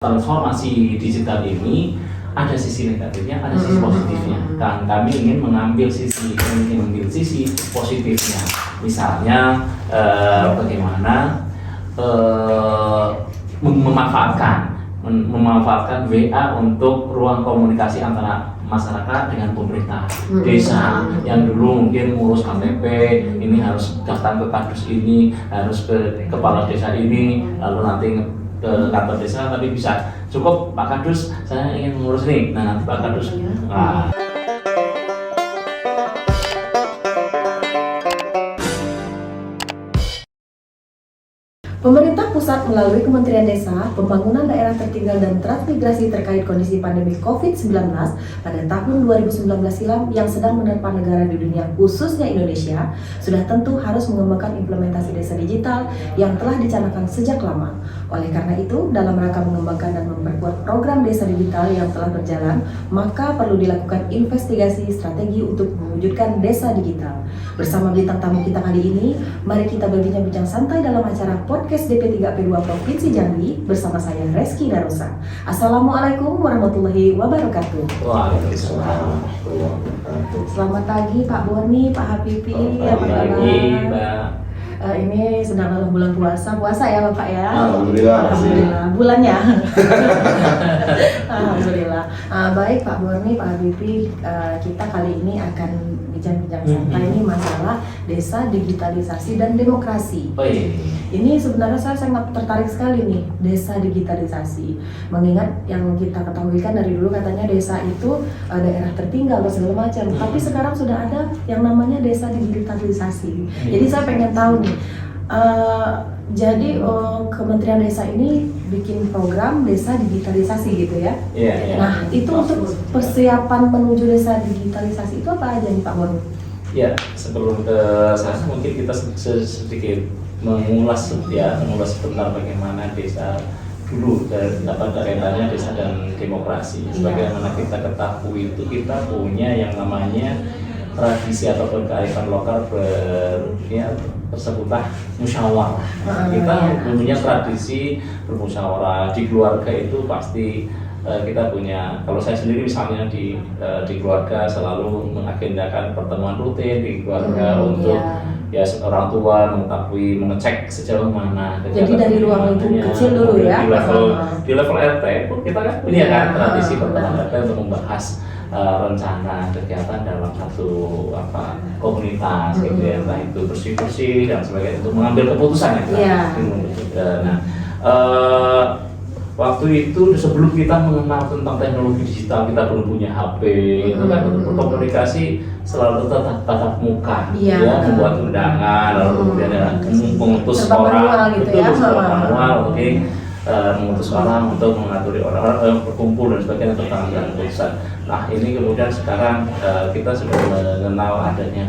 transformasi digital ini ada sisi negatifnya, ada sisi positifnya. Dan kami ingin mengambil sisi positifnya. Misalnya bagaimana memanfaatkan WA untuk ruang komunikasi antara masyarakat dengan pemerintah desa yang dulu mungkin ngurus KTP ini harus datang ke kadus ini, harus ke kepala desa ini, lalu nanti ke kantor desa, tapi bisa cukup Pak Kadus saya ingin mengurus nih, nah nanti Pak Kadus Pemerintah pusat melalui Kementerian Desa, Pembangunan Daerah Tertinggal dan Transmigrasi terkait kondisi pandemi COVID-19 pada tahun 2019 silam yang sedang menerpa negara di dunia khususnya Indonesia, sudah tentu harus mengembangkan implementasi desa digital yang telah dicanangkan sejak lama. Oleh karena itu, dalam rangka mengembangkan dan memperkuat program desa digital yang telah berjalan, maka perlu dilakukan investigasi strategi untuk mewujudkan desa digital. Bersama bintang tamu kita kali ini, mari kita berbincang-bincang santai dalam acara podcast DP3P2 Provinsi Jambi bersama saya Reski Darussa. Assalamualaikum warahmatullahi wabarakatuh. Waalaikumsalam. Selamat pagi Pak Boni, Pak Habibi. Selamat pagi Mbak. Ini sedang dalam bulan puasa ya Bapak ya? Alhamdulillah. Bulannya. Alhamdulillah. Baik Pak Borni, Pak Habibi, kita kali ini akan bincang-bincang santai ini masalah desa digitalisasi dan demokrasi. Ini sebenarnya saya sangat tertarik sekali nih desa digitalisasi. Mengingat yang kita ketahui kan dari dulu katanya desa itu daerah tertinggal atau segala macam. Tapi sekarang sudah ada yang namanya desa digitalisasi. Jadi saya pengen tahu nih. Jadi Kementerian Desa ini bikin program desa digitalisasi gitu ya? Iya. Nah itu untuk persiapan menuju desa digitalisasi itu apa aja nih Pak Boni? Ya, sebelum ke sana mungkin kita sedikit mengulas sebentar bagaimana desa dulu dari kaitannya desa dan demokrasi. Sebagaimana kita ketahui itu kita punya yang namanya tradisi ataupun kearifan lokal bersebutlah musyawarah. Kita punya tradisi bermusyawarah di keluarga itu pasti kita punya. Kalau saya sendiri misalnya di keluarga selalu mengagendakan pertemuan rutin di keluarga untuk ya orang tua mengecek sejauh mana. Jadi dari ruang lingkup kecil dulu ya. Di level RT pun kita kan punya kan tradisi pertemuan RT untuk membahas rencana kegiatan dalam satu komunitas gitu ya, entah itu bersih-bersih dan sebagainya untuk mengambil keputusan ya. Nah, waktu itu sebelum kita mengenal tentang teknologi digital, kita belum punya HP, itu kan untuk berkomunikasi selalu tatap muka, membuat undangan, lalu kemudian mengutus orang, manual, mengutus orang untuk mengatur orang berkumpul dan sebagainya untuk mengambil keputusan. Nah ini kemudian sekarang kita sudah mengenal adanya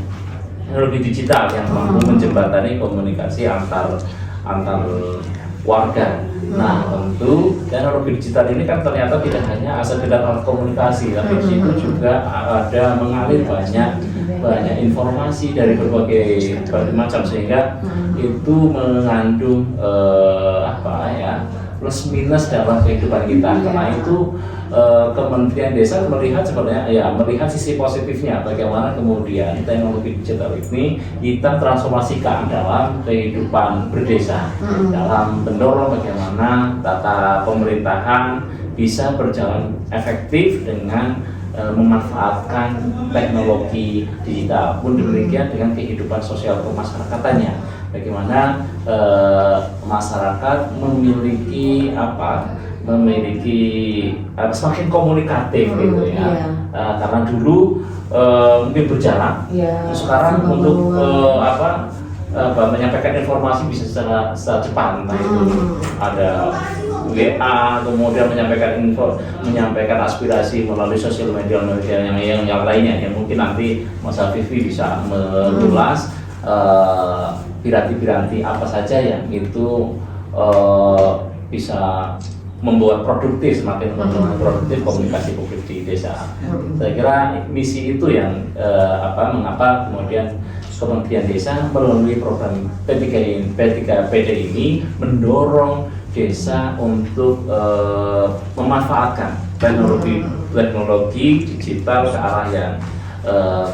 teknologi digital yang mampu menjembatani komunikasi antar warga. Nah tentu teknologi digital ini kan ternyata tidak hanya sekedar alat komunikasi, tapi di situ juga ada mengalir banyak informasi dari berbagai macam, sehingga itu mengandung plus minus dalam kehidupan kita. Karena itu Kementerian Desa melihat sisi positifnya, bagaimana kemudian teknologi digital ini kita transformasikan dalam kehidupan berdesa, dalam mendorong bagaimana tata pemerintahan bisa berjalan efektif dengan memanfaatkan teknologi digital. Pun demikian dengan kehidupan sosial kemasyarakatan, bagaimana masyarakat memiliki semakin komunikatif gitu ya. Karena dulu mungkin berjalan, sekarang untuk menyampaikan informasi bisa secara cepat, entah itu ada WA, kemudian menyampaikan aspirasi melalui sosial media yang lainnya, yang mungkin nanti Mas Hafifi bisa mengulas piranti-piranti apa saja yang itu bisa membuat semakin produktif komunikasi publik di desa. Saya kira misi itu yang mengapa kemudian Kementerian Desa melalui program P3PD ini mendorong desa untuk memanfaatkan teknologi digital ke arah yang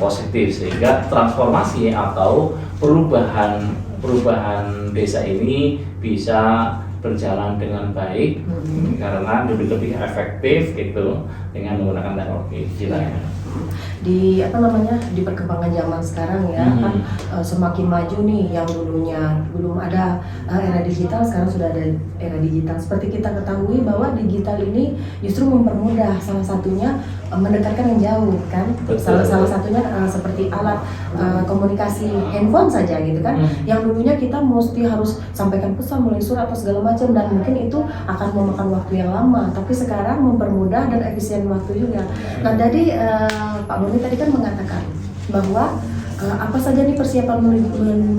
positif, sehingga transformasi atau perubahan desa ini bisa berjalan dengan baik karena lebih efektif gitu dengan menggunakan teknologi digital. Di di perkembangan zaman sekarang ya kan semakin maju nih, yang dulunya belum ada era digital, sekarang sudah ada era digital. Seperti kita ketahui bahwa digital ini justru mempermudah, salah satunya mendekatkan yang jauh kan. Salah satunya seperti alat komunikasi handphone saja gitu kan, yang dulunya kita mesti harus sampaikan pesan melalui surat atau segala macam, dan mungkin itu akan memakan waktu yang lama, tapi sekarang mempermudah dan efisien waktu juga. Nah, jadi Pak Boni tadi kan mengatakan bahwa apa saja nih persiapan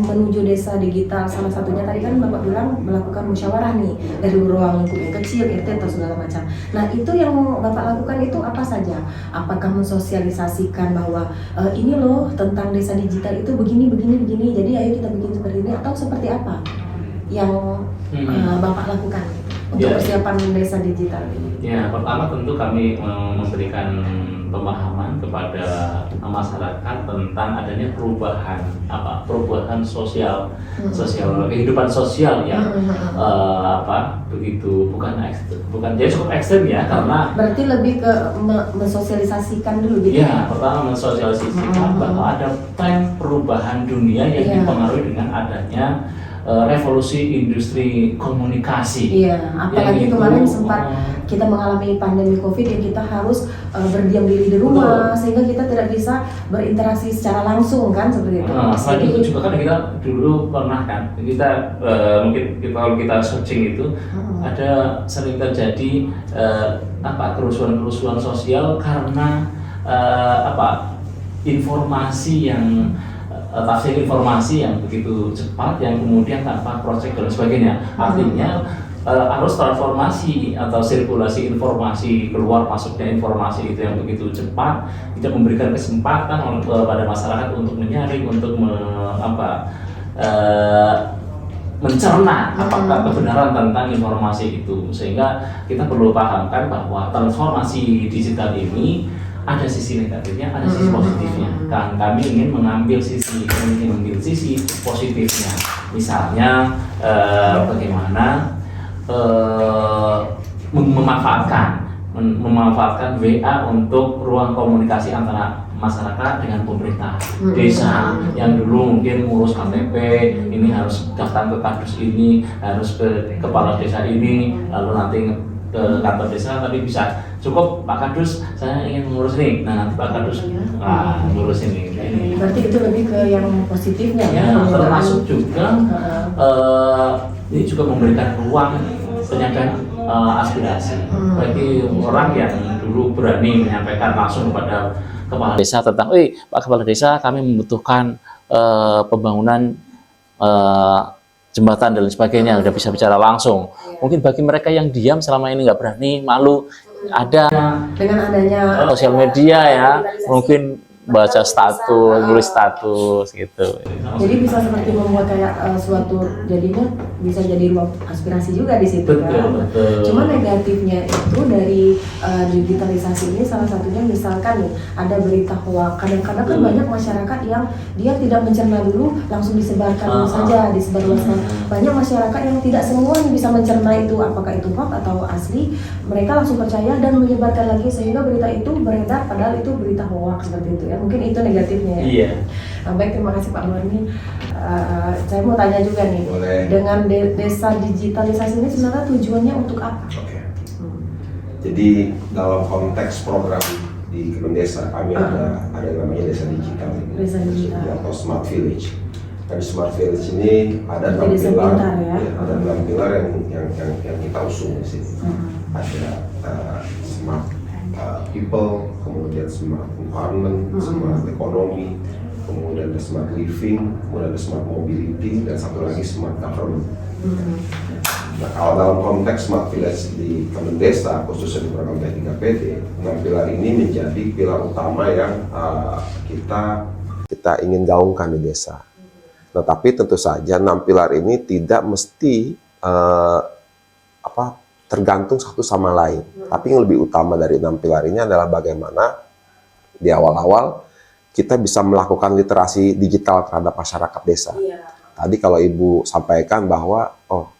menuju desa digital. Salah satunya tadi kan Bapak bilang melakukan musyawarah nih dari ruang lingkup yang kecil, RT atau segala macam. Nah, itu yang Bapak lakukan itu apa saja? Apakah mensosialisasikan bahwa ini loh tentang desa digital itu begini, jadi ayo kita bikin seperti ini, atau seperti apa yang Bapak lakukan untuk persiapan desa digital ini? Ya, pertama tentu kami memberikan pemahaman kepada masyarakat tentang adanya perubahan sosial kehidupan sosial yang begitu bukan jadi cukup ekstrem ya, karena berarti lebih ke mensosialisasikan dulu gitu ya. Pertama mensosialisasikan bahwa ada tren perubahan dunia yang dipengaruhi dengan adanya revolusi industri komunikasi. Iya, apalagi kemarin sempat kita mengalami pandemi COVID yang kita harus berdiam diri di rumah, sehingga kita tidak bisa berinteraksi secara langsung kan, seperti itu. Selain itu juga kan kita dulu pernah kan, kita mungkin kalau kita searching itu ada sering terjadi kerusuhan sosial karena informasi yang tafsir informasi yang begitu cepat, yang kemudian tanpa cross check dan sebagainya. Artinya harus transformasi atau sirkulasi informasi, keluar masuknya informasi itu yang begitu cepat, kita memberikan kesempatan pada masyarakat untuk menyaring, untuk mencerna apakah kebenaran tentang informasi itu. Sehingga kita perlu pahamkan bahwa transformasi digital ini ada sisi negatifnya, ada sisi positifnya. Dan kami ingin mengambil sisi positifnya. Misalnya bagaimana memanfaatkan WA untuk ruang komunikasi antara masyarakat dengan pemerintah desa, yang dulu mungkin ngurus KTP ini harus datang ke kardus ini, harus ke kepala desa ini, lalu nanti ke kantor desa, tapi bisa cukup Pak Kadus, saya ingin mengurus nih. Nah, nanti Pak Kadus ngurus ini. Berarti itu lebih ke yang positifnya ya. Termasuk juga ini juga memberikan ruang penyampaian aspirasi bagi orang yang dulu berani menyampaikan langsung kepada kepala desa tentang, Pak Kepala Desa, kami membutuhkan pembangunan jembatan dan sebagainya, udah bisa bicara langsung. Mungkin bagi mereka yang diam selama ini nggak berani, malu, ada dengan adanya sosial media ya, mungkin baca status, nulis status gitu. Jadi bisa seperti membuat kayak suatu, jadinya bisa jadi ruang aspirasi juga di situ kan. Betul. Cuma negatifnya itu dari digitalisasi ini salah satunya misalkan nih ada berita hoax. Kadang-kadang kan banyak masyarakat yang dia tidak mencerna dulu, langsung disebarkan saja, disebarluaskan. Banyak masyarakat yang tidak semuanya bisa mencerna itu apakah itu hoax atau asli. Mereka langsung percaya dan menyebarkan lagi, sehingga berita itu beredar padahal itu berita hoax seperti itu ya. Mungkin itu negatifnya ya. Iya. Baik, terima kasih Pak Boni. Saya mau tanya juga nih. Boleh. Dengan desa digitalisasi ini sebenarnya tujuannya untuk apa? Oke. Jadi dalam konteks program di Kemendesa kami ada yang namanya desa digital ini. Desa digital. Atau Smart Village. Nah, di Smart Village ini ada 6 desa pilar. pintar, ya? Ada 6 pilar yang kita usung di sini. Ada smart people, kemudian smart environment, smart economy, kemudian ada smart living, kemudian ada smart mobility, dan satu lagi smart government. Nah, kalau dalam konteks smart village di Kemendesa, khususnya di program P3PD, 6 pilar ini menjadi pilar utama yang kita ingin gaungkan di desa. Nah, tapi tentu saja 6 pilar ini tidak mesti tergantung satu sama lain. Tapi yang lebih utama dari 6 pilar ini adalah bagaimana di awal-awal kita bisa melakukan literasi digital terhadap masyarakat desa. Tadi kalau Ibu sampaikan bahwa, oh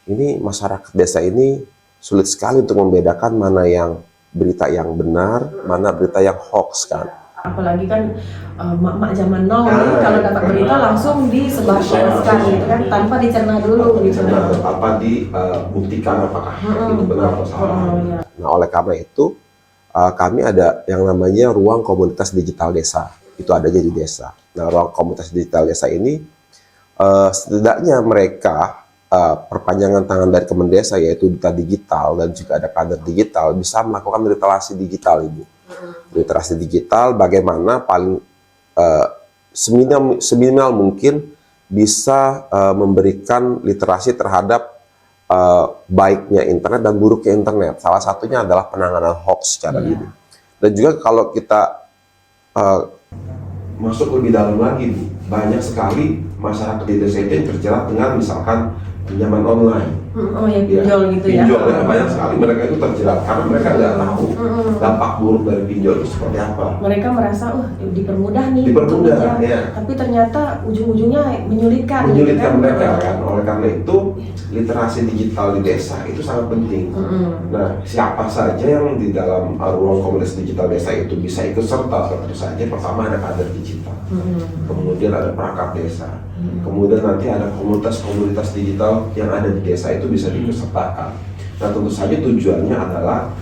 ini masyarakat desa ini sulit sekali untuk membedakan mana yang berita yang benar, mana berita yang hoax kan. Apalagi kan mak-mak zaman now nih kalau dapat berita langsung disebarkan gitu kan tanpa dicerna dulu gitu. Apa dibuktikan apakah itu benar atau salah. Nah, oleh karena itu kami ada yang namanya ruang komunitas digital desa. Itu ada di desa. Nah, ruang komunitas digital desa ini setidaknya mereka perpanjangan tangan dari Kemendesa, yaitu duta digital dan juga ada kader digital, bisa melakukan literasi digital, Ibu. Literasi digital bagaimana paling seminimal mungkin bisa memberikan literasi terhadap baiknya internet dan buruknya internet. Salah satunya adalah penanganan hoax secara dini. Dan juga kalau kita masuk lebih dalam lagi, Bu, banyak sekali masyarakat di desa itu yang terjerat dengan misalkan pinjaman online. Oh ya, pinjol gitu ya. Pinjol ya, banyak sekali mereka itu terjerat karena mereka nggak tahu dampak buruk dari pinjol itu seperti apa. Mereka merasa, dipermudah nih. Dipermudah, untuk ya. Tapi ternyata ujung-ujungnya menyulitkan. Menyulitkan gitu mereka kan. Oleh karena itu literasi digital di desa itu sangat penting. Nah, siapa saja yang di dalam ruang komunitas digital desa itu bisa ikut serta, tentu saja pertama ada kader digital, kemudian ada perangkat desa, kemudian nanti ada komunitas-komunitas digital yang ada di desa itu bisa diikutsertakan. Nah, tentu saja tujuannya adalah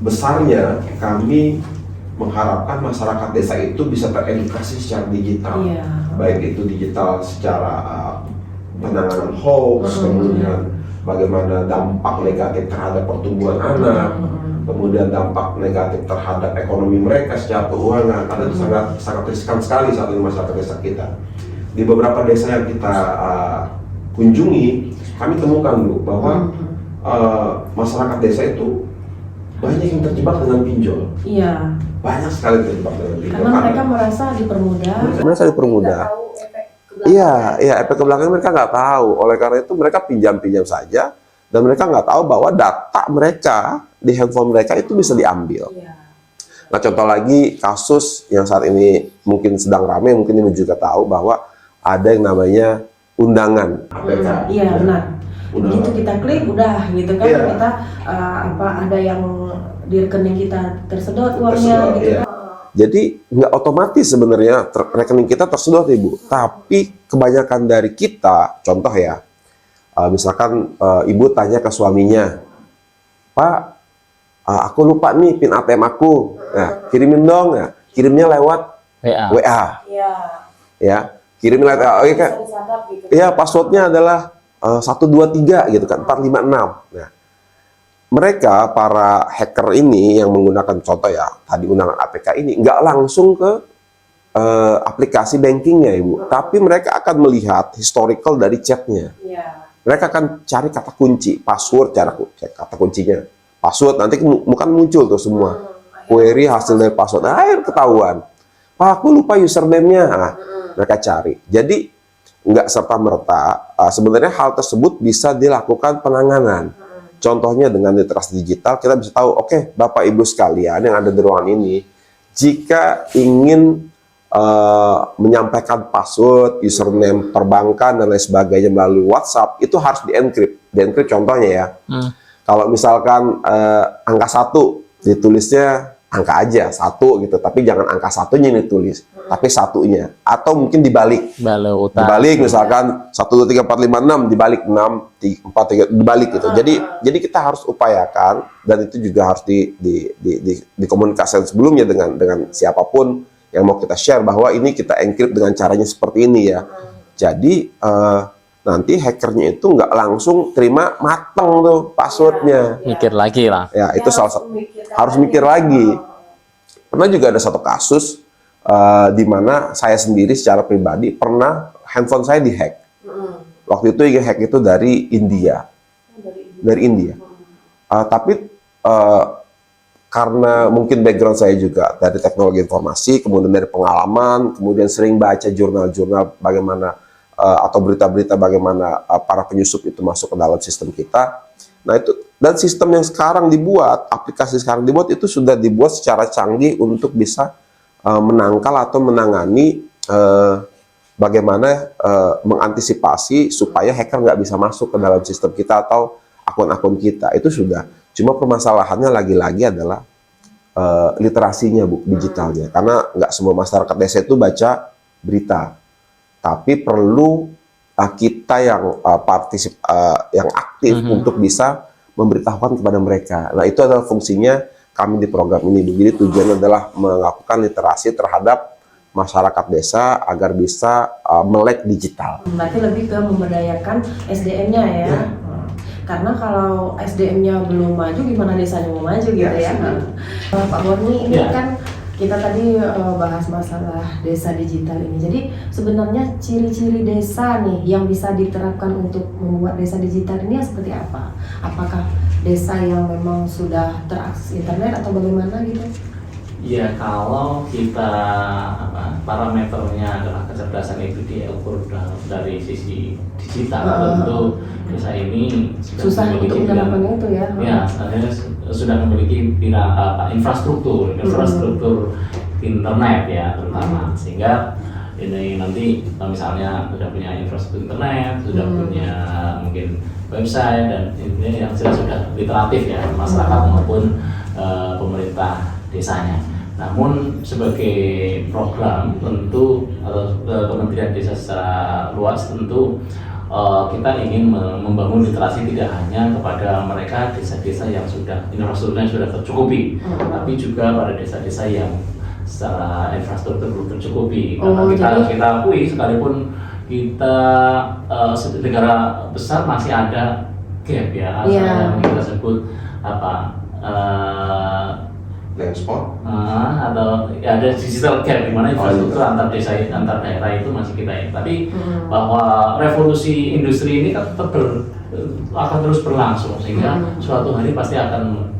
besarnya kami mengharapkan masyarakat desa itu bisa teredukasi secara digital, baik itu digital secara penanganan hoax, kemudian bagaimana dampak negatif terhadap pertumbuhan anak, kemudian dampak negatif terhadap ekonomi mereka secara keuangan. Karena itu sangat riskan sekali saat ini masyarakat desa kita. Di beberapa desa yang kita kunjungi, kami temukan dulu bahwa masyarakat desa itu banyak yang terjebak dengan pinjol. Iya. Banyak sekali terjebak dengan pinjol. Karena mereka merasa dipermudah. Mereka dipermudah. Iya, efek ke belakangnya mereka nggak tahu. Oleh karena itu mereka pinjam-pinjam saja dan mereka nggak tahu bahwa data mereka di handphone mereka itu bisa diambil. Nah, contoh lagi kasus yang saat ini mungkin sedang ramai, mungkin Ibu juga tahu bahwa ada yang namanya undangan. Iya, benar. Begitu kita klik udah gitu kan, kita ada yang di rekening kita tersedot uangnya gitu kan. Jadi nggak otomatis sebenarnya rekening kita tersedot, Ibu. Tapi kebanyakan dari kita, contoh ya, misalkan Ibu tanya ke suaminya, Pak, aku lupa nih PIN ATM aku, nah, kirimin dong, ya. Kirimnya lewat WA. Ya, kirim lewat WA. Oke, kan? Iya, passwordnya adalah 123 gitu kan, 456. Nah, mereka para hacker ini yang menggunakan contoh ya tadi undangan APK ini nggak langsung ke aplikasi bankingnya, Ibu, tapi mereka akan melihat historical dari chatnya. Mereka akan cari kata kunci, password, kata kuncinya, password, nanti bukan muncul tuh semua query hasil dari password. Ketahuan, Pak, aku lupa username-nya. Nah, mereka cari. Jadi nggak serta merta sebenarnya hal tersebut bisa dilakukan penanganan. Contohnya dengan literasi digital kita bisa tahu, oke, Bapak Ibu sekalian yang ada di ruangan ini, jika ingin menyampaikan password, username perbankan dan lain sebagainya melalui WhatsApp, itu harus di-encrypt. Di-encrypt contohnya ya. Kalau misalkan angka 1 ditulisnya angka aja 1 gitu, tapi jangan angka 1-nya yang ditulis, tapi 1-nya, atau mungkin dibalik. Dibalik misalkan 1 2 3 4 5 6 dibalik 6 4 3 dibalik gitu. Jadi kita harus upayakan, dan itu juga harus dikomunikasikan sebelumnya dengan siapapun yang mau kita share bahwa ini kita encrypt dengan caranya seperti ini ya. Jadi nanti hackernya itu nggak langsung terima mateng tuh passwordnya. Mikir lagi lah. Ya, itu salah satu. Harus mikir lagi. Pernah juga ada satu kasus di mana saya sendiri secara pribadi pernah handphone saya dihack. Waktu itu yang hack itu dari India. Dari India. Tapi karena mungkin background saya juga dari teknologi informasi, kemudian dari pengalaman, kemudian sering baca jurnal-jurnal bagaimana atau berita-berita bagaimana para penyusup itu masuk ke dalam sistem kita. Nah itu, dan sistem yang sekarang dibuat, aplikasi sekarang dibuat itu sudah dibuat secara canggih untuk bisa menangkal atau menangani bagaimana mengantisipasi supaya hacker nggak bisa masuk ke dalam sistem kita atau akun-akun kita. Itu sudah. Cuma permasalahannya lagi-lagi adalah literasinya, Bu, digitalnya. Karena nggak semua masyarakat desa itu baca berita. Tapi perlu kita yang yang aktif untuk bisa memberitahukan kepada mereka. Nah, itu adalah fungsinya kami di program ini, Bu. Jadi tujuannya adalah melakukan literasi terhadap masyarakat desa agar bisa melek digital. Berarti lebih ke memberdayakan SDM-nya ya. Ya. Karena kalau SDM-nya belum maju, gimana desanya mau maju gitu ya? Ya. Pak Boni, ini Ya. kan kita tadi bahas masalah desa digital ini. Jadi sebenarnya ciri-ciri desa nih yang bisa diterapkan untuk membuat desa digital ini seperti apa? Apakah desa yang memang sudah terakses internet atau bagaimana gitu? Ya, kalau kita parameternya adalah kecerdasan itu diukur dari sisi digital, tentu desa ini Susah untuk menerapkan itu ya? Ya, sudah memiliki infrastruktur internet ya terutama, sehingga ini nanti misalnya sudah punya infrastruktur internet, sudah punya mungkin website, dan ini yang sudah literatif ya masyarakat maupun pemerintah desanya. Namun sebagai program tentu Kementerian Desa secara luas tentu kita ingin membangun literasi tidak hanya kepada mereka desa-desa yang sudah infrastrukturnya sudah tercukupi, tapi juga pada desa-desa yang secara infrastruktur belum tercukupi. Karena kita akui sekalipun kita negara besar masih ada gap ya, yang kita sebut Land spot. atau ya ada digital gap di mana infrastruktur antar desa antar daerah itu masih kita ini. Tapi bahwa revolusi industri ini kan akan terus berlangsung, sehingga suatu hari pasti akan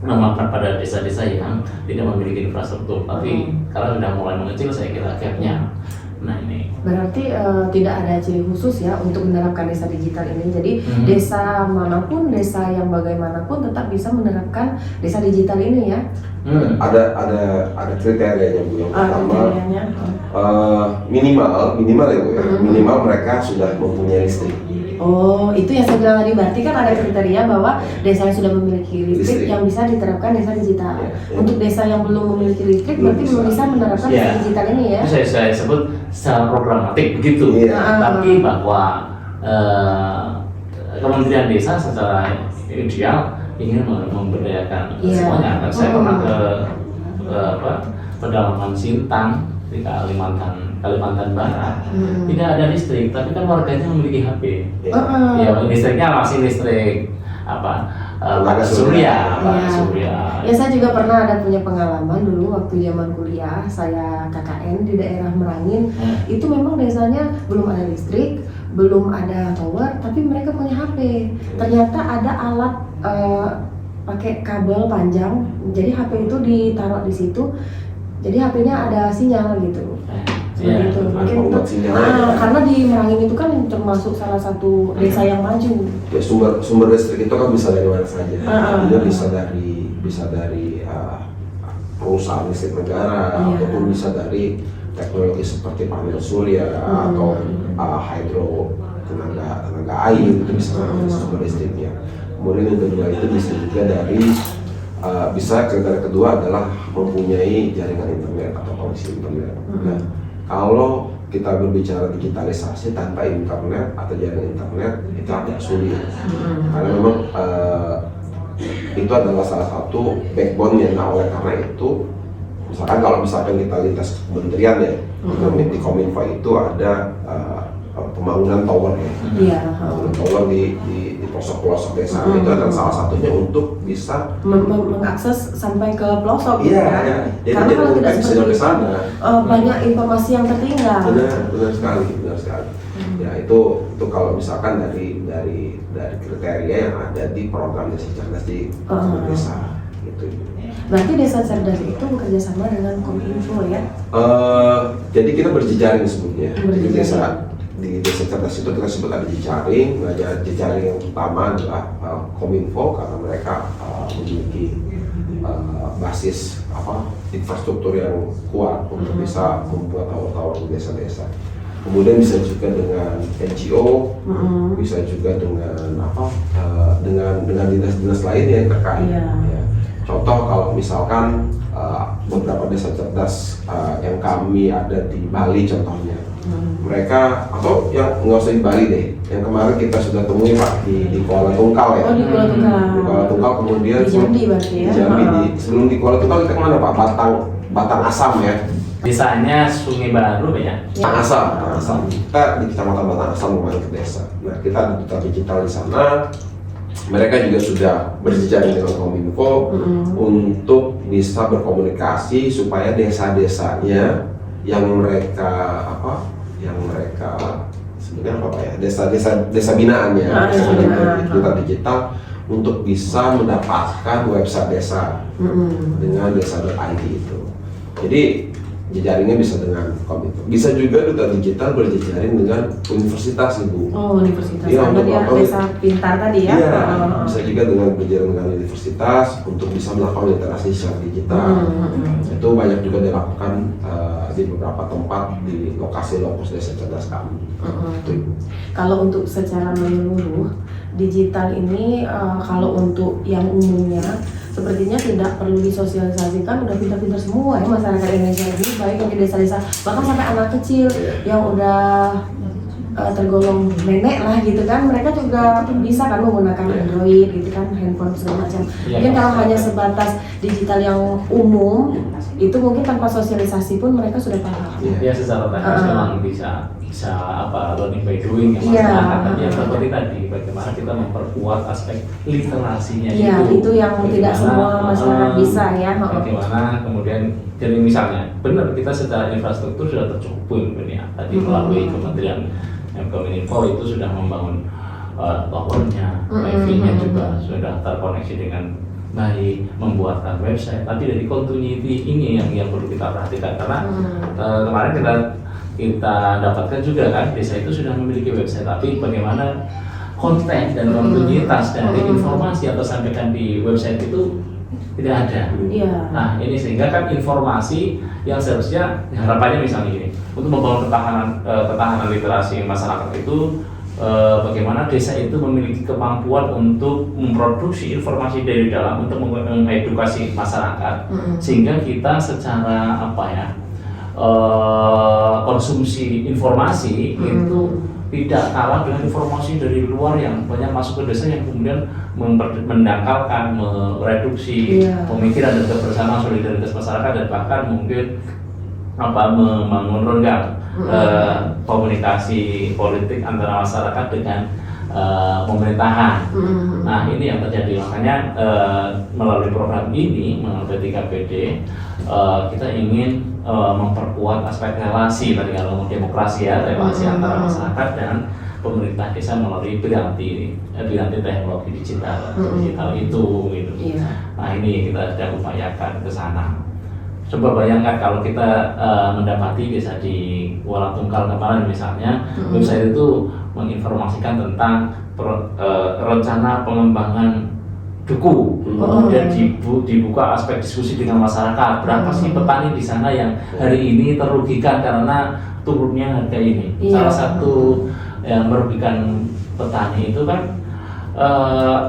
memanfaat pada desa-desa yang tidak memiliki infrastruktur. Tapi karena sudah mulai mengecil, saya kira gapnya. Nah ini berarti tidak ada ciri khusus ya untuk menerapkan desa digital ini. Jadi desa manapun, desa yang bagaimanapun tetap bisa menerapkan desa digital ini ya. Ada kriterianya, Bu. Yang pertama minimal ya, Bu, ya. Minimal mereka sudah mempunyai listrik. Oh, itu yang saya bilang tadi, berarti kan ada kriteria bahwa desa yang sudah memiliki listrik yang bisa diterapkan desa digital. Untuk desa yang belum memiliki listrik berarti belum bisa menerapkan desa digital ini ya. Itu saya sebut secara programatik begitu. Tapi bahwa Kementerian Desa secara ideal ingin memberdayakan semuanya. Saya pernah ke pedalaman Sintang di Kalimantan Barat, tidak ada listrik, tapi kan warganya memiliki HP. Ya, listriknya masih listrik surya. Ya, saya juga pernah ada punya pengalaman dulu waktu zaman kuliah, saya KKN di daerah Merangin. Itu memang desanya belum ada listrik, belum ada tower, tapi mereka punya HP. Ternyata ada alat pakai kabel panjang, jadi HP itu ditaruh di situ, jadi HP-nya ada sinyal gitu. Begitu. Mungkin karena di Merangin itu kan termasuk salah satu desa yang maju. Ya, sumber listrik itu kan bisa dari mana saja. Dia bisa dari perusahaan listrik negara, ataupun bisa dari teknologi seperti panel surya atau hidro tenaga air, itu bisa dari sumber listriknya. Kemudian yang kedua itu bisa juga dari kriteria kedua adalah mempunyai jaringan internet atau koneksi internet. Nah, kalau kita berbicara digitalisasi tanpa internet atau jaringan internet itu agak sulit, karena memang itu adalah salah satu backbone-nya. Nah, oleh karena itu, misalkan kita lintas kementerian ya, di Kominfo itu ada pembangunan tower ya, tower di pelosok-pelosok desa. Itu adalah salah satunya untuk bisa mengakses sampai ke pelosok. Iya. Karena kalau tidak seperti itu, banyak informasi yang tertinggal. Benar sekali. Ya, itu kalau misalkan dari kriteria yang ada di program desa cerdas di desa gitu. Berarti desa cerdas itu bekerja sama dengan Kominfo ya? Jadi kita berjejaring sebetulnya. Jadi di desa cerdas itu kita sebut ada jejaring. Nah, jejaring yang utama adalah Kominfo karena mereka memiliki basis infrastruktur yang kuat untuk bisa membuat tower-tower di desa-desa. Kemudian bisa juga dengan NGO, bisa juga dengan dinas-dinas lain yang terkait. Ya. Contoh kalau misalkan beberapa desa cerdas yang kami ada di Bali contohnya, mereka atau yang nggak usah di Bali deh, yang kemarin kita sudah temui Pak di Kuala Tungkal ya. Oh, di Kuala Tungkal. Di Kuala Tungkal kemudian Di Jambi berarti ya. Di Jambi, sebelum di Kuala Tungkal kita kemana Pak? Batang Asam ya. Desanya Sungai Baru ya. Batang Asam. Kita di Kecamatan Batang Asam kemarin ke desa. Nah, kita ada duta digital di sana. Mereka juga sudah berjejaring dengan Kominfo untuk bisa berkomunikasi supaya desa-desanya yang mereka sebenarnya apa ya, desa binaannya, duta digital untuk bisa mendapatkan website desa dengan desa.id itu. Jadi jejaringnya bisa dengan Kominfo. Bisa juga duta digital berjejaring dengan universitas, Ibu. Oh, universitas. Iya, Sama dia desa pintar tadi ya. Iya, bisa juga dengan berjalan dengan universitas untuk bisa melakukan literasi secara digital. Itu banyak juga dilakukan di beberapa tempat di lokasi-lokasi desa cerdas kami. Itu, Ibu. Kalau untuk secara menyeluruh digital ini kalau untuk yang umumnya sepertinya tidak perlu disosialisasikan, udah pintar-pintar semua ya masyarakat Indonesia ini, baik yang di desa-desa bahkan sampai anak kecil yang udah tergolong nenek lah gitu kan, mereka juga bisa kan menggunakan Android gitu kan, handphone segala macam. Mungkin kalau hanya sebatas digital yang umum itu mungkin tanpa sosialisasi pun mereka sudah paham. Ya secara teknis memang bisa learning by doing ya masyarakat. Tapi yang seperti tadi, bagaimana kita memperkuat aspek literasinya itu yang tidak semua masyarakat bisa ya. Bagaimana kemudian, jadi misalnya benar kita secara infrastruktur sudah tercukupi ya tadi melalui Kementerian Kominfo itu sudah membangun towernya, wifi-nya juga sudah terkoneksi dengan baik, membuatkan website. Tapi dari continuity ini yang perlu kita perhatikan karena kemarin kita dapatkan juga kan desa itu sudah memiliki website, tapi bagaimana konten dan kontinuitas dari informasi atau sampaikan di website itu tidak ada. Nah ini sehingga kan informasi yang seharusnya harapannya misalnya gini, untuk membangun ketahanan literasi masyarakat itu bagaimana desa itu memiliki kemampuan untuk memproduksi informasi dari dalam untuk mengedukasi masyarakat sehingga kita secara konsumsi informasi itu tidak kalah dengan informasi dari luar yang banyak masuk ke desa yang kemudian mendangkalkan, mereduksi pemikiran dan kebersamaan solidaritas masyarakat dan bahkan mungkin membangun renggang komunikasi politik antara masyarakat dengan pemerintahan. Nah ini yang terjadi, makanya melalui program ini, melalui P3PD kita ingin memperkuat aspek relasi tadi kalau demokrasi ya, relasi antara masyarakat dan pemerintah desa melalui piranti teknologi digital itu gitu. Nah ini kita sedang upayakan ke sana. Coba bayangkan kalau kita mendapati desa di Kuala Tungkal kemarin misalnya, website itu menginformasikan tentang rencana pengembangan duku, kemudian dibuka aspek diskusi dengan masyarakat. Berapa sih petani di sana yang hari ini terugikan karena turunnya harga ini? Salah satu yang merugikan petani itu kan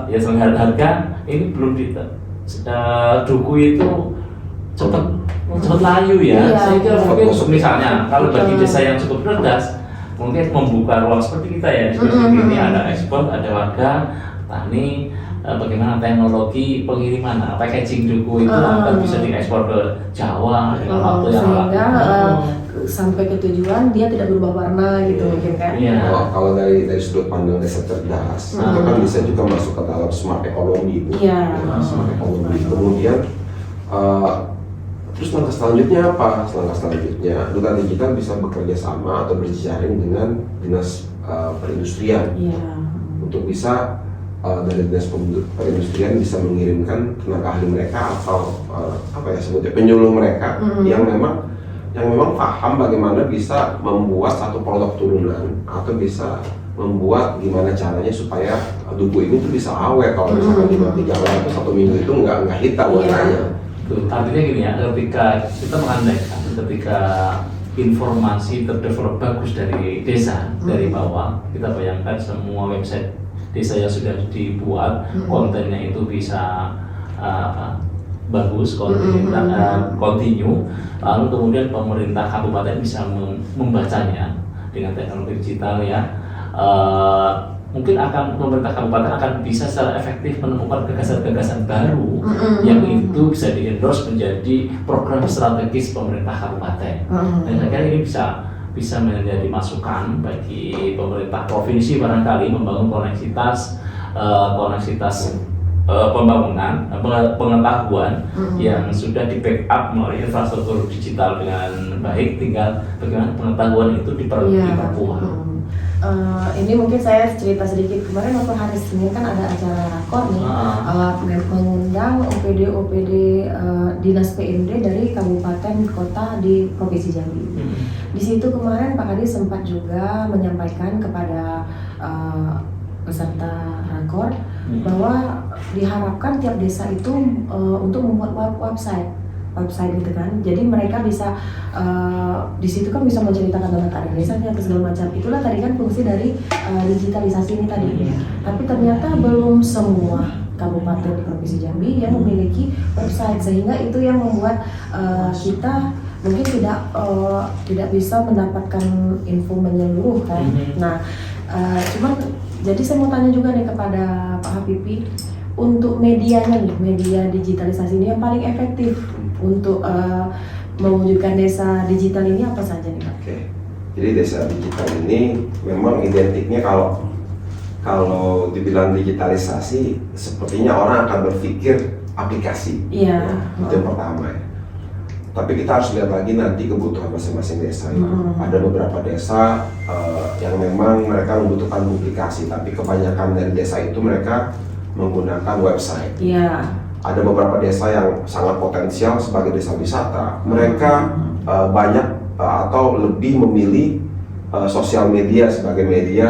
selain harga ini belum duku itu cepat layu ya. Saya kira mungkin misalnya kalau bagi desa yang cukup cerdas mungkin membuka ruang seperti kita ya, diskusi ini ada ekspor, ada warga, petani, bagaimana teknologi pengiriman, packaging duku itu akan bisa diekspor ke Jawa dengan waktu yang sehingga sampai ke tujuan dia tidak berubah warna gitu mungkin kan. Kalau dari sudut pandang desa cerdas itu kan bisa juga masuk ke dalam smart economy itu. Smart economy. Kemudian terus langkah selanjutnya apa? Langkah selanjutnya duta digital bisa bekerja sama atau berjejaring dengan dinas perindustrian untuk bisa dari dinas perindustrian bisa mengirimkan tenaga ahli mereka atau sebutnya penyuluh mereka yang memang yang memang paham bagaimana bisa membuat satu produk turunan atau bisa membuat gimana caranya supaya duku ini tuh bisa awet. Kalau misalkan di jalan itu 1 minggu itu nggak hitam warnanya. Tuh, artinya gini ya, ketika kita mengandaikan ketika informasi terdevelop bagus dari desa, dari bawah, kita bayangkan semua website desa yang sudah dibuat, kontennya itu bisa bagus, continue, lalu kemudian pemerintah kabupaten bisa membacanya dengan teknologi digital ya. Mungkin pemerintah kabupaten akan bisa secara efektif menemukan gagasan-gagasan baru yang itu bisa di-endorse menjadi program strategis pemerintah kabupaten. Dan saya kira ini bisa menjadi masukan bagi pemerintah provinsi barangkali membangun koneksitas pembangunan, pengetahuan yang sudah di backup melalui infrastruktur digital dengan baik, tinggal bagaimana pengetahuan itu diperkuat. Ini mungkin saya cerita sedikit, kemarin waktu hari Senin kan ada acara rakor nih, mengundang OPD Dinas PMD dari kabupaten kota di Provinsi Jambi. Di situ kemarin Pak Kadis sempat juga menyampaikan kepada peserta rakor bahwa diharapkan tiap desa itu untuk membuat website gitu kan. Jadi mereka bisa di situ kan bisa menceritakan tentang keadaan desanya atau segala macam. Itulah tadi kan fungsi dari digitalisasi ini tadi. Tapi ternyata belum semua kabupaten di Provinsi Jambi yang memiliki website, sehingga itu yang membuat kita mungkin tidak bisa mendapatkan info menyeluruh kan. Nah, cuman jadi saya mau tanya juga nih kepada Pak Habibie, untuk medianya nih, media digitalisasi ini yang paling efektif untuk mewujudkan desa digital ini apa saja nih Pak? Oke, jadi desa digital ini memang identiknya kalau dibilang digitalisasi, sepertinya orang akan berpikir aplikasi. Iya. Itu yang pertama ya. Tapi kita harus lihat lagi nanti kebutuhan masing-masing desa. Ada beberapa desa yang memang mereka membutuhkan publikasi, tapi kebanyakan dari desa itu mereka menggunakan website. Iya. Ada beberapa desa yang sangat potensial sebagai desa wisata. Mereka banyak atau lebih memilih sosial media sebagai media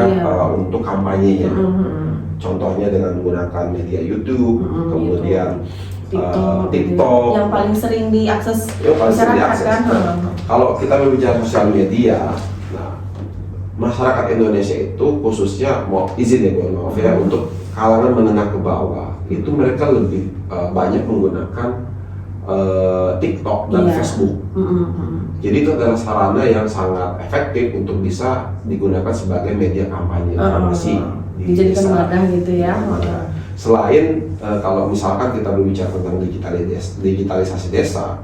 untuk kampanyenya. Contohnya dengan menggunakan media YouTube, kemudian TikTok yang paling sering diakses masyarakat kan. Kalau kita berbicara sosial media, nah, masyarakat Indonesia itu khususnya maaf ya, untuk kalangan menengah ke bawah itu mereka lebih banyak menggunakan TikTok dan Facebook. Jadi itu adalah sarana yang sangat efektif untuk bisa digunakan sebagai media kampanye informasi. Dijadikan wadah gitu ya. Selain kalau misalkan kita berbicara tentang digitalisasi desa,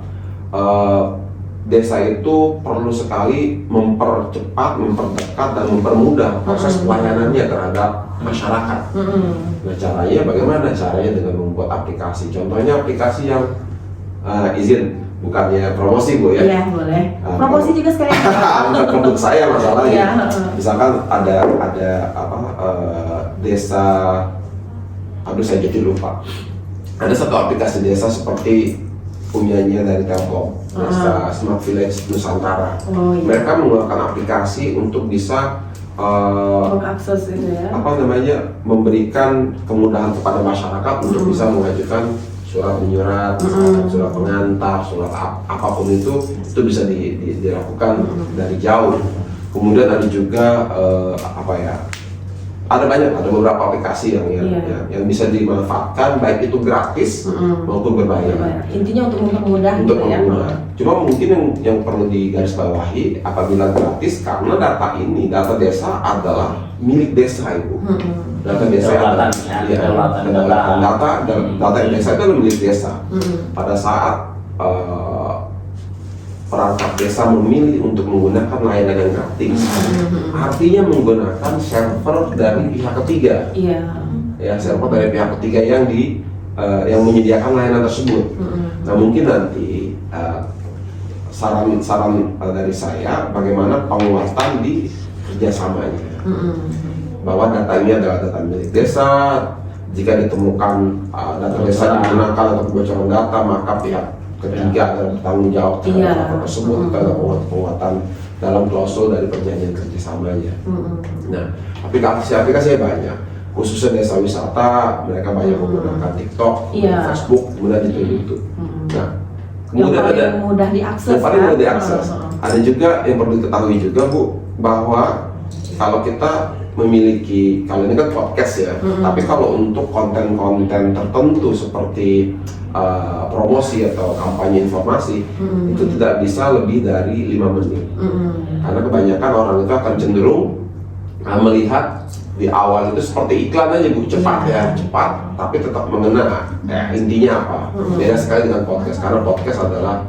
desa itu perlu sekali mempercepat, memperdekat, dan mempermudah proses pelayanannya terhadap masyarakat. Nah, caranya bagaimana? Caranya dengan membuat aplikasi. Contohnya aplikasi yang izin, bukannya promosi Bu ya? Iya boleh. Promosi juga sekalian. Untuk saya masalahnya. Iya. Misalkan ada desa, aduh saya jadi lupa. Ada satu aplikasi desa seperti punyanya dari Telkom, desa Smart Village Nusantara. Mereka mengeluarkan aplikasi untuk bisa mengakses itu ya. Memberikan kemudahan kepada masyarakat untuk bisa mengajukan surat menyurat, surat pengantar, surat apapun itu bisa dilakukan dari jauh. Kemudian ada juga ada beberapa aplikasi yang bisa dimanfaatkan, baik itu gratis maupun berbayar. Intinya untuk mempermudah. Cuma mungkin yang perlu digarisbawahi apabila gratis, karena data desa adalah milik desa Ibu. Data desa adalah data desa itu adalah milik desa. Pada saat perangkat desa memilih untuk menggunakan layanan yang gratis, artinya menggunakan server dari pihak ketiga. Ya, server dari pihak ketiga yang menyediakan layanan tersebut. Nah, mungkin nanti saran dari saya bagaimana penguatan di kerjasamanya, bahwa data ini adalah data milik desa. Jika ditemukan data desa digunakan atau kebocoran data, maka pihak ketiga adalah bertanggung jawab terhadap lapor tersebut. Itu adalah penguatan dalam klausul dari perjanjian kerjasamanya. Nah, aplikasi-aplikasinya banyak. Khususnya desa wisata, mereka banyak menggunakan TikTok, Facebook, kemudian itu YouTube. Nah, kemudian yang paling ada mudah diakses. yang paling mudah diakses. Ada juga yang perlu diketahui juga Bu, bahwa kalau kita memiliki, kalau ini kan podcast ya, tapi kalau untuk konten-konten tertentu seperti promosi atau kampanye informasi, itu tidak bisa lebih dari 5 menit. Karena kebanyakan orang itu akan cenderung melihat di awal itu seperti iklan aja Bu, cepat cepat, tapi tetap mengena. Intinya apa? Beda sekali dengan podcast, karena podcast adalah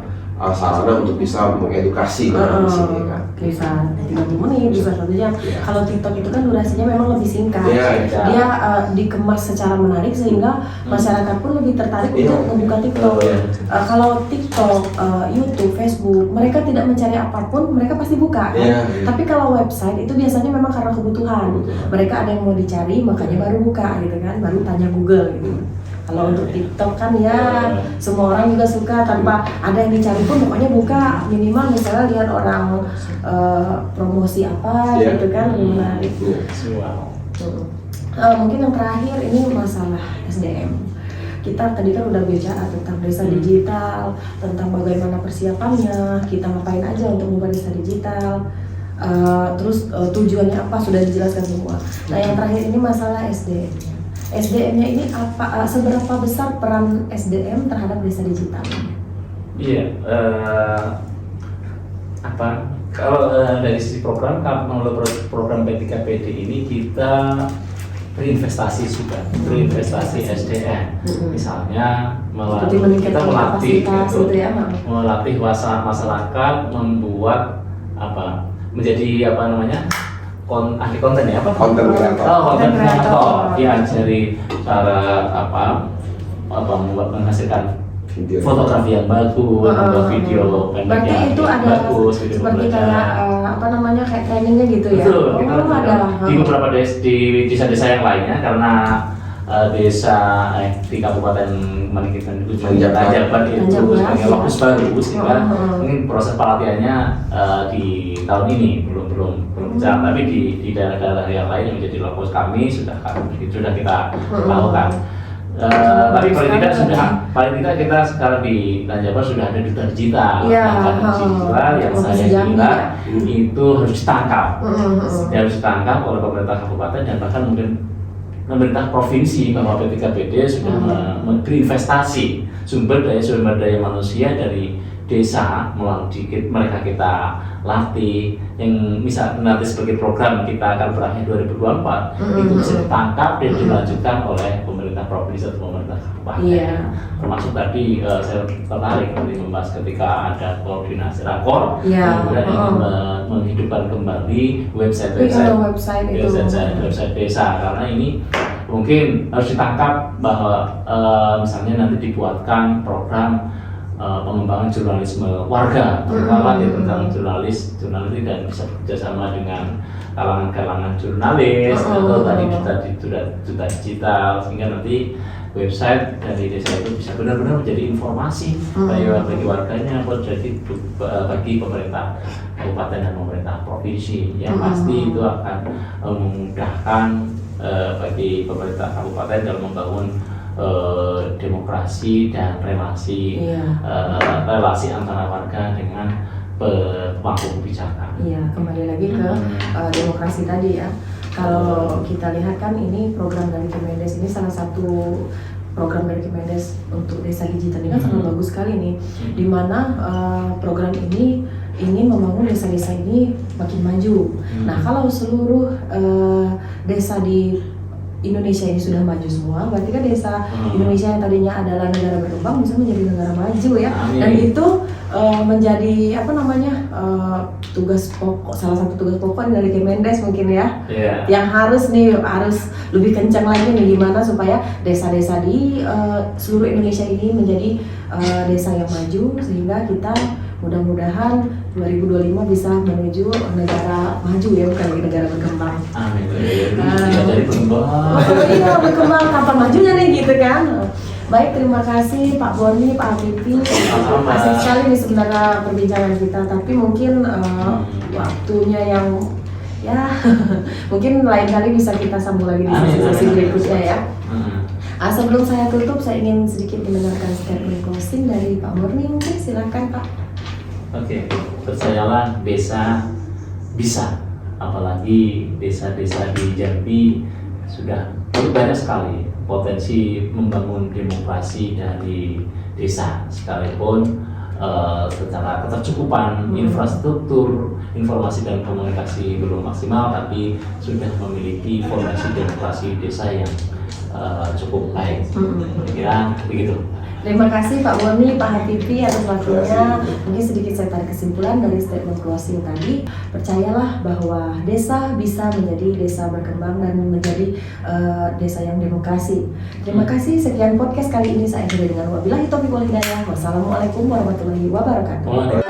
sarana untuk bisa mengedukasi kan di sini kan. Bisa 30 menit, bisa 1 jam. Kalau TikTok itu kan durasinya memang lebih singkat. Dia dikemas secara menarik sehingga masyarakat pun lebih tertarik untuk membuka TikTok. Kalau TikTok, YouTube, Facebook, mereka tidak mencari apapun, mereka pasti buka kan. Tapi kalau website itu biasanya memang karena kebutuhan. Mereka ada yang mau dicari, makanya baru buka gitu kan, baru tanya Google gitu. Kalau untuk TikTok kan ya semua orang juga suka tanpa ada yang dicari pun pokoknya buka, minimal misalnya lihat orang promosi apa gitu kan, menarik. Mungkin yang terakhir ini masalah SDM. Kita tadi kan udah bicara tentang desa digital, tentang bagaimana persiapannya, kita ngapain aja untuk membuat desa digital. Terus tujuannya apa sudah dijelaskan semua. Nah yang terakhir ini masalah SDM. SDM-nya ini apa? Seberapa besar peran SDM terhadap desa digital? Iya, kalau dari sisi program, melalui program P3PD ini kita berinvestasi SDM. Misalnya kita melatih masyarakat membuat menjadi ahli konten ya konten kreator diajari cara menghasilkan video, fotografi yang bagus, membuat video pendek yang bagus, video seperti kayak kayak trainingnya gitu ya. Betul, kita di beberapa desa-desa yang lainnya karena di Kabupaten Tanjabar itu sebagai lokus baru sehingga mungkin proses pelatihannya di tahun ini belum jalan, tapi di daerah-daerah yang lain yang menjadi lokus kami sudah kita lakukan. Tapi paling tidak kita sekarang di Tanjabar sudah ada duta digital, yang saya kira itu harus ditangkap oleh pemerintah kabupaten dan bahkan mungkin pemerintah provinsi, bahwa P3PD sudah berinvestasi sumber daya manusia dari desa melalui mereka kita latih, yang misal nanti sebagai program kita akan berakhir 2024 itu bisa ditangkap dan dilanjutkan oleh pemerintah provinsi atau pemerintah kabupaten. Termasuk tadi saya tertarik membahas ketika ada koordinasi rakor, kemudian ingin menghidupkan kembali website desa, karena ini mungkin harus ditangkap bahwa misalnya nanti dibuatkan program pengembangan jurnalisme warga, terutama tentang jurnalis dan bisa bekerjasama dengan kalangan jurnalis atau tadi duta digital, sehingga nanti website dari desa itu bisa benar-benar menjadi informasi bagi warganya, bagi pemerintah kabupaten dan pemerintah provinsi. Yang pasti itu akan memudahkan bagi pemerintah kabupaten dalam membangun demokrasi dan relasi antara warga dengan pemangku kebijakan. Kembali lagi ke demokrasi tadi ya. Kalau kita lihat kan ini program dari Kemendes ini salah satu program dari Kemendes untuk desa digital ini kan sangat bagus sekali nih, di mana program ini ingin membangun desa-desa ini makin maju. Nah kalau seluruh desa di Indonesia ini sudah maju semua, berarti kan desa Indonesia yang tadinya adalah negara berkembang bisa menjadi negara maju ya. Dan itu menjadi salah satu tugas pokok dari Kemendes mungkin ya, yang harus lebih kencang lagi nih, gimana supaya desa-desa di seluruh Indonesia ini menjadi desa yang maju, sehingga kita mudah-mudahan 2025 bisa menuju negara maju ya, bukan lagi negara berkembang. Amin. Jadi berkembang. Berkembang, kapan majunya nih gitu kan? Baik, terima kasih Pak Boni, Pak Habibie. Sama-sama. Asik sekali nih sebenarnya perbincangan kita, tapi mungkin waktunya yang ya mungkin lain kali bisa kita sambung lagi di sesi berikutnya ya. Sebelum saya tutup, saya ingin sedikit mendengarkan statement closing dari Pak Boni, mungkin silakan Pak. Oke, percayalah desa bisa, apalagi desa-desa di Jambi sudah banyak sekali potensi membangun demokrasi dari desa, sekalipun secara ketercukupan infrastruktur, informasi dan komunikasi belum maksimal, tapi sudah memiliki fondasi demokrasi desa yang cukup baik. Kira begitu. Terima kasih Pak Boni, Pak Habibie atas waktunya. Mungkin sedikit saya tarik kesimpulan dari statement closing tadi. Percayalah bahwa desa bisa menjadi desa berkembang dan menjadi desa yang demokrasi. Terima kasih. Sekian podcast kali ini saya akhiri dengan wabillahi taufiq wal hidayah. Wassalamualaikum warahmatullahi wabarakatuh.